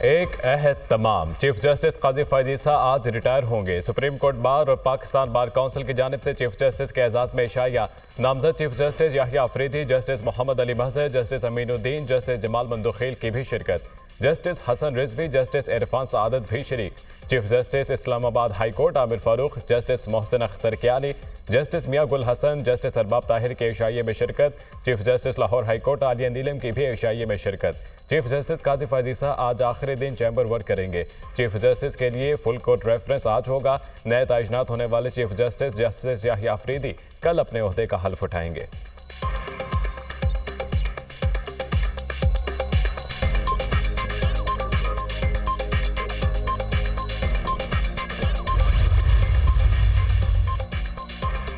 एक अहद तमाम। Chief justice काजी फैज़ ईसा आज रिटायर होंगे। सुप्रीम कोर्ट बार और पाकिस्तान बार काउंसिल की जानिब से चीफ जस्टिस के एजाज में इशाया। नामजद chief justice Yahya Afridi, justice Mohammad Ali Mazhar, justice Aminuddin, justice Jamal Mandokhail की भी शिरकत। जस्टिस हसन रिजवी, जस्टिस इरफान सआदत भी शरीक। Chief justice Islamabad high court Aamer Farooq, justice Mohsin Akhtar Kayani, justice Miangul Hassan, justice Arbab Tahir के इशाइये में शिरकत। Chief justice Lahore high court Aalia Neelum की भी इशाइये में शिरकत। चीफ जस्टिस काजी फैज़ ईसा आज आखिरी दिन चैम्बर वर्क करेंगे। चीफ जस्टिस के लिए फुल कोर्ट रेफरेंस आज होगा। नए तैनात होने वाले chief justice justice Yahya Afridi कल अपने ओहदे का हल्फ उठाएंगे।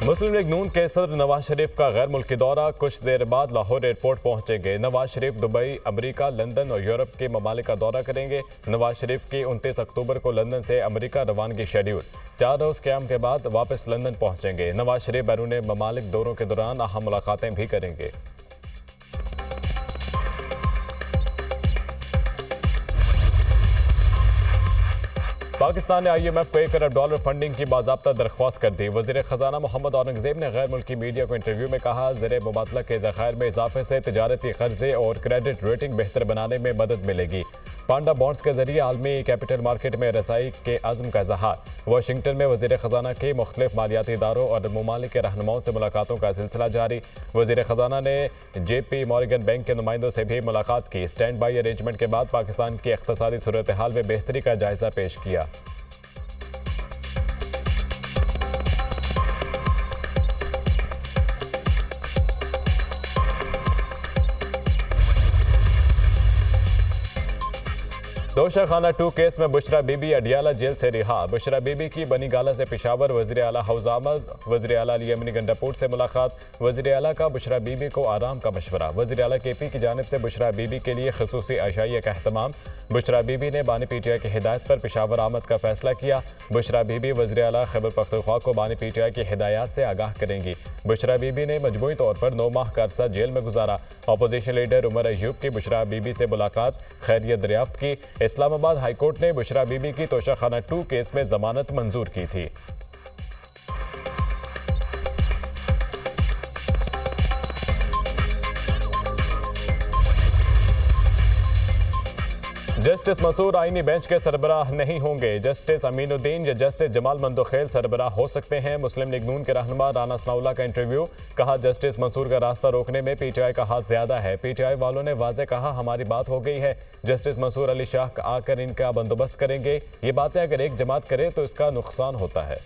मुस्लिम लीग नून के सदर नवाज शरीफ का गैर मुल्की दौरा। कुछ देर बाद लाहौर एयरपोर्ट पहुंचेंगे। Nawaz Sharif Dubai, America, London और यूरोप के ममालिक का दौरा करेंगे। नवाज शरीफ की 29 अक्टूबर को लंदन से अमेरिका रवानगी शेड्यूल। 4 रोज क्याम के बाद वापस लंदन पहुंचेंगे। नवाज शरीफ बैरून ममालिक दौरों के दौरान अहम मुलाकातें भी करेंगे। पाकिस्तान ने IMF को $1 करोड़ फंडिंग की बाज़ाब्ता दरख्वास्त कर दी। वज़ीर ख़जाना मोहम्मद औरंगज़ेब ने गैर मुल्की मीडिया को इंटरव्यू में कहा, ज़र मुबादला के ज़खायर में इजाफे से तिजारती कर्जे और क्रेडिट रेटिंग बेहतर बनाने में मदद मिलेगी। पांडा बॉन्ड्स के जरिए आलमी कैपिटल मार्केट में रसाई के अज़्म का इज़हार। वाशिंगटन में वज़ीर ख़जाना के मुख्तलिफ मालियाती इदारों और ममालिक के रहनुमाओं से मुलाकातों का सिलसिला जारी। वज़ीर ख़जाना ने JP मॉर्गन बैंक के नुमाइंदों से भी मुलाकात की। स्टैंड बाई अरेंजमेंट के बाद पाकिस्तान की इक़्तिसादी सूरत हाल में बेहतरी का जायजा पेश किया। दोशाखाना 2 केस में बुशरा बीबी अडियाला जेल से रिहा। बुशरा बीबी की बनी गाला से पेशावर वज़ीर आला हौज़ अहमद, वज़ीर आला अली यमनी गंडापुर से मुलाकात। वज़ीर आला का बुशरा बीबी को आराम का मशवरा। वज़ीर आला KP की जानिब से बुशरा बीबी के लिए ख़ुसूसी अशाइया का अहतमाम। बुशरा बीबी ने बानी PTI की हिदायत पर पेशावर आमद का फैसला किया। बुशरा बीबी वज़ीर आला खैबर पख्तूनख्वा को बानी PTI की हिदायत से आगाह करेंगी। बुशरा बीबी ने मजमूई तौर पर 9 माह का अरसा जेल में गुजारा। अपोजिशन लीडर उमर अयूब की बुशरा बीबी से मुलाकात, खैरियत दरियाफ्त की। इस्लामाबाद हाई कोर्ट ने बुशरा बीबी की तोशाखाना 2 केस में जमानत मंजूर की थी। जस्टिस मसूर आईनी बेंच के सरबराह नहीं होंगे। जस्टिस अमीनुद्दीन या जस्टिस जमाल मंदोखेल सरबराह हो सकते हैं। मुस्लिम लीग नून के रहनुमा राना सनाउल्लाह का इंटरव्यू। कहा, जस्टिस मंसूर का रास्ता रोकने में PTI का हाथ ज्यादा है। PTI वालों ने वाजे कहा, हमारी बात हो गई है। जस्टिस मंसूर अली शाह आकर इनका बंदोबस्त करेंगे। ये बातें अगर एक जमात करे तो इसका नुकसान होता है।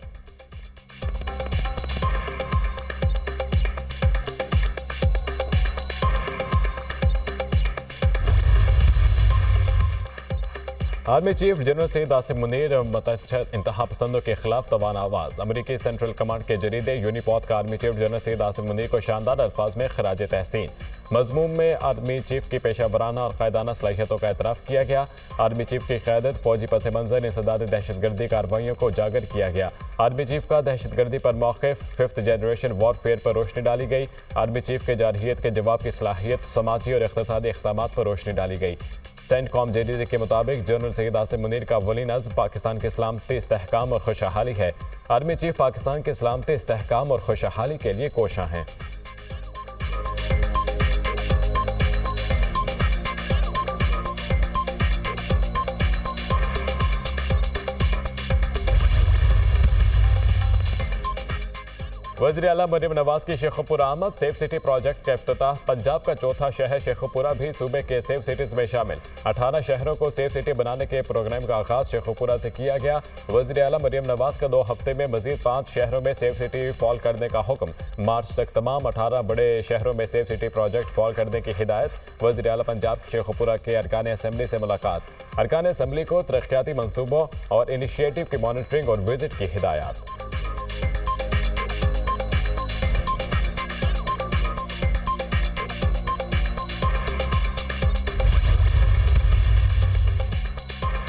Army chief general Syed Asim Munir मतशद्दद इंतहा पसंदों के खिलाफ तवान आवाज़। अमरीकी सेंट्रल कमांड के जरीदे यूनिपॉड का army chief general Syed Asim Munir को शानदार अल्फाज में खराज तहसीन। मजमून में आर्मी चीफ की पेशा वराना और कायदाना सलाहियतों का एतराफ़ किया गया। आर्मी चीफ की क़यादत, फौजी पस मंज़र इंसदाद दहशतगर्दी कार्रवाइयों को उजागर किया गया। आर्मी चीफ का दहशतगर्दी पर मौक़िफ़, 5th जनरेशन वॉरफेयर पर रोशनी डाली गई। आर्मी चीफ के जारहियत के जवाब की सलाहियत, समाजी और इक़्तिसादी इक़दामात पर रोशनी डाली गई। सेंटकॉम जरीदे के मुताबिक जनरल सईद आसिम मुनीर का अव्वलीन अज़्म पाकिस्तान के सलामती, इस्तेहकाम और खुशहाली है। आर्मी चीफ पाकिस्तान के सलामती, इस्तेहकाम और खुशहाली के लिए कोशां हैं। वज़ीर आला मरियम नवाज की शेखुपुरा आमद। सेफ सिटी प्रोजेक्ट का इफ्तिताह। पंजाब का चौथा शहर शेखुपुरा भी सूबे के सेफ सिटीज में शामिल। 18 शहरों को सेफ सिटी बनाने के प्रोग्राम का आगाज शेखुपुरा से किया गया। वज़ीर आला मरियम नवाज का 2 हफ्ते में मजीद 5 शहरों में सेफ सिटी फॉल करने का हुक्म। मार्च तक तमाम 18 बड़े शहरों में सेफ सिटी प्रोजेक्ट फॉल करने की हिदायत। वज़ीर आला पंजाब शेखुपुरा के अरकान असम्बली से मुलाकात। अरकान असम्बली को तरक्याती मनसूबों और इनिशिएटिव की मॉनिटरिंग और विजिट की हिदायत।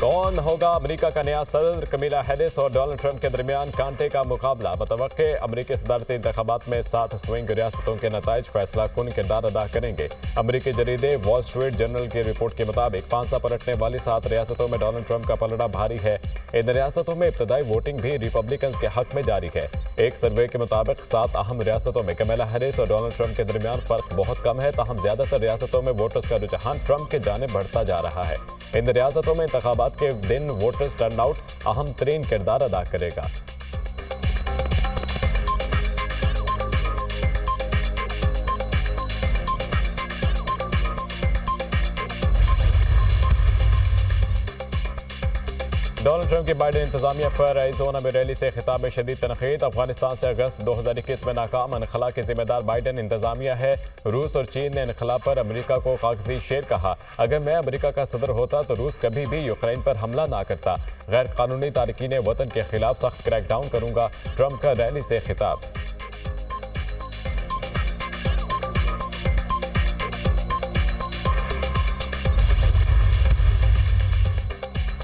कौन होगा अमेरिका का नया सदर? कमीला हैरिस और डोनाल्ड ट्रंप के दरमियान कांटे का मुकाबला। मुतवक्के अमेरिकी सदारती इंतखाबात में 7 स्विंग रियासतों के नताइज फैसला कुन किरदार अदा करेंगे। अमेरिकी जरीदे वॉल स्ट्रीट जर्नल की रिपोर्ट के मुताबिक पांसा पलटने वाली 7 रियासतों में डोनाल्ड ट्रंप का पलड़ा भारी है। इन रियासतों में इब्तदाई वोटिंग भी रिपब्लिकन के हक में जारी है। एक सर्वे के मुताबिक 7 अहम रियासतों में कमीला हैरिस और डोनाल्ड ट्रंप के दरमियान फर्क बहुत कम है, ताहम ज्यादातर रियासतों में वोटर्स का रुझान ट्रंप के जाने बढ़ता जा रहा है। इन रियासतों में इंतखाबात के दिन वोटर्स टर्नआउट अहम तरीन किरदार अदा करेगा। डोनाल्ड ट्रंप की बाइडेन इंतजामिया पर एरिज़ोना में रैली से खिताब में शदीद तनकीद। अफगानिस्तान से अगस्त 2021 में नाकाम इनखला की जिम्मेदार बाइडेन इंतजामिया है। रूस और चीन ने इनखला पर अमेरिका को कागजी शेर कहा। अगर मैं अमेरिका का सदर होता तो रूस कभी भी यूक्रेन पर हमला ना करता। गैर कानूनी तारकीन वतन के खिलाफ सख्त क्रैकडाउन करूंगा, ट्रंप का रैली से खिताब।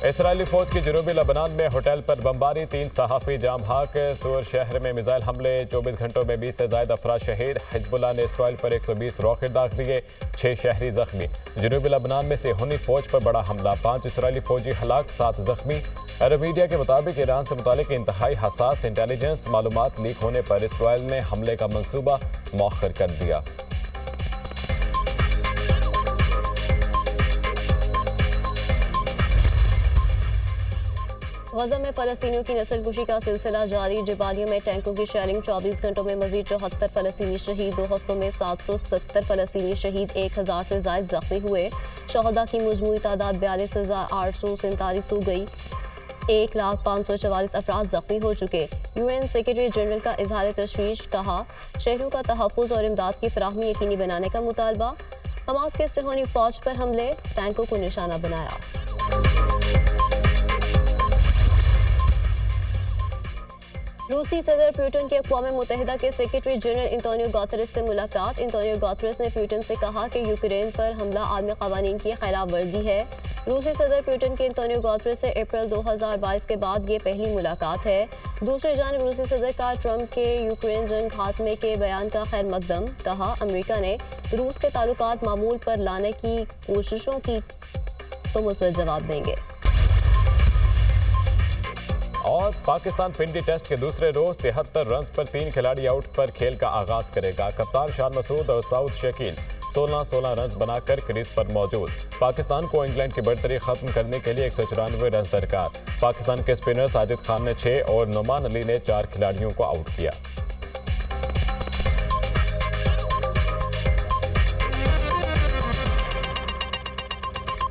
इसराइली फौज की जनूबी लबनान में होटल पर बमबारी, 3 सहाफ़ी जाम भाग। सूर शहर में मिसाइल हमले, 24 घंटों में 20 से ज्यादा अफराद शहीद। हिजबुल्लाह ने इसराइल पर 120 रॉकेट दाग दिए, 6 शहरी जख्मी। जनूबी लबनान में सेहूनी फौज पर बड़ा हमला, 5 इसराइली फौजी हलाक, 7 जख्मी। अरब मीडिया के मुताबिक ईरान से मुतालिक इंतहाई हसास इंटेलिजेंस मालूमात लीक होने पर इसराइल ने हमले का मंसूबा मौखर कर दिया। गजा में फलस्तीनियों की नस्लकुशी का सिलसिला जारी। जबालियों में टैंकों की शेयरिंग, 24 घंटों में मजीद 74 फलस्तीनी शहीद। 2 हफ्तों में 770 फलस्तीनी शहीद, 1000 से जायद जख्मी हुए। शहदा की मजमूई तादाद 42,847 हो गई। 1,544 अफराद जख्मी हो चुके। UN सेक्रेटरी जनरल का इजहार तशवीश, कहा शहरों का तहफ़्फ़ुज़ और इमदाद की फराहमी यकीनी बनाने का मुतालबा। हमास के सेहूनी फौज पर हमले, टैंकों को निशाना बनाया। रूसी सदर पुतिन की अक़वाम मुत्तहिदा के सेक्रेटरी जनरल एंटोनियो गुतेरेस से मुलाकात। एंटोनियो गुतेरेस ने पुतिन से कहा कि यूक्रेन पर हमला आलमी क़वानीन की खिलाफ वर्जी है। रूसी सदर पुतिन की एंटोनियो गुतेरेस से अप्रैल 2022 के बाद ये पहली मुलाकात है। दूसरी जानिब रूसी सदर का ट्रंप के यूक्रेन जंग खात्मे के बयान का खैर मकदम, कहा अमेरिका ने रूस के ताल्लुकात मामूल पर लाने की कोशिशों की तो मुसलसल जवाब देंगे। और पाकिस्तान पिंडी टेस्ट के दूसरे रोज 73 रन पर 3 खिलाड़ी आउट पर खेल का आगाज करेगा। कप्तान शान मसूद और साउद शकील 16-16 रन बनाकर क्रीज पर मौजूद। पाकिस्तान को इंग्लैंड की बढ़तरी खत्म करने के लिए 194 रन दरकार। पाकिस्तान के स्पिनर साजिद खान ने 6 और नुमान अली ने 4 खिलाड़ियों को आउट किया।